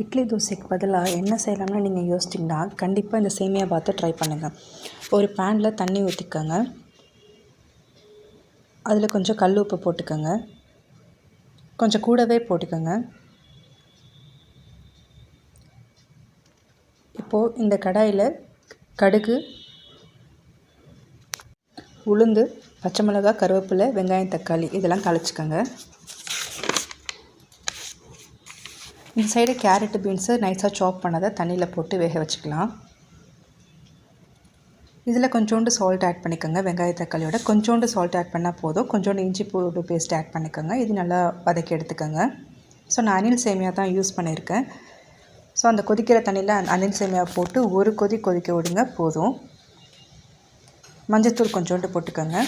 இட்லி தோசைக்கு பதிலாக என்ன செய்யலாம்னு நீங்கள் யோசிச்சிங்கன்னா கண்டிப்பாக இந்த சேமியா பாத்தை ட்ரை பண்ணுங்கள். ஒரு பேனில் தண்ணி ஊற்றிக்கோங்க. அதில் கொஞ்சம் கல் உப்பு போட்டுக்கோங்க. கொஞ்சம் கூடவே போட்டுக்கோங்க. இப்போது இந்த கடாயில் கடுகு, உளுந்து, பச்சை மிளகாய், கருவேப்பிலை, வெங்காயம், தக்காளி இதெல்லாம் தாளிச்சுக்கோங்க. இந்த சைடு கேரட்டு, பீன்ஸு நைஸாக சாப் பண்ணதை தண்ணியில் போட்டு வேக வச்சுக்கலாம். இதில் கொஞ்சோண்டு சால்ட் ஆட் பண்ணிக்கோங்க. வெங்காய தக்காளியோட கொஞ்சோண்டு சால்ட் ஆட் பண்ணால் போதும். கொஞ்சோண்டு இஞ்சி பூண்டு பேஸ்ட் ஆட் பண்ணிக்கோங்க. இது நல்லா வதக்கி எடுத்துக்கோங்க. ஸோ நான் அணில் சேமியா தான் யூஸ் பண்ணியிருக்கேன். ஸோ அந்த கொதிக்கிற தண்ணியில் அணில் சேமியா போட்டு ஒரு கொதிக்க விடுங்க போதும். மஞ்சத்தூள் கொஞ்சோண்டு போட்டுக்கோங்க.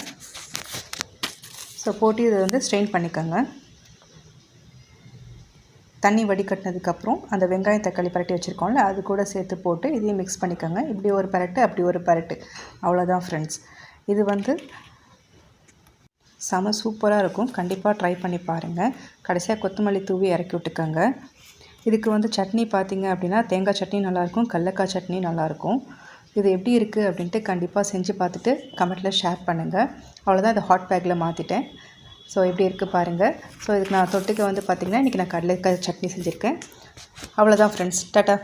ஸோ போட்டு இதை ஸ்ட்ரெயின் பண்ணிக்கோங்க. தண்ணி வடிகட்டினதுக்கப்புறம் அந்த வெங்காயம் தக்காளி பரட்டி வச்சுருக்கோம்ல அது கூட சேர்த்து போட்டு இதையும் மிக்ஸ் பண்ணிக்கோங்க. இப்படி ஒரு பரட்டு அப்படி ஒரு பரட்டு, அவ்வளோதான் ஃப்ரெண்ட்ஸ். இது செம சூப்பராக இருக்கும். கண்டிப்பாக ட்ரை பண்ணி பாருங்கள். கடைசியாக கொத்தமல்லி தூவி இறக்கி விட்டுக்கோங்க. இதுக்கு சட்னி பார்த்திங்க அப்படின்னா தேங்காய் சட்னி நல்லாயிருக்கும், கடலக்காய் சட்னி நல்லாயிருக்கும். இது எப்படி இருக்குது அப்படின்ட்டு கண்டிப்பாக செஞ்சு பார்த்துட்டு கமெண்ட்டில் ஷேர் பண்ணுங்கள். அவ்வளோதான், இதை ஹாட் பேக்கில் மாற்றிட்டேன். ஸோ எப்படி இருக்குது பாருங்கள். ஸோ இதுக்கு நான் தொட்டுக்க பார்த்திங்கன்னா இன்றைக்கி நான் கடலைக்காய் சட்னி செஞ்சுருக்கேன். அவ்வளோதான் ஃப்ரெண்ட்ஸ். டாட்டா.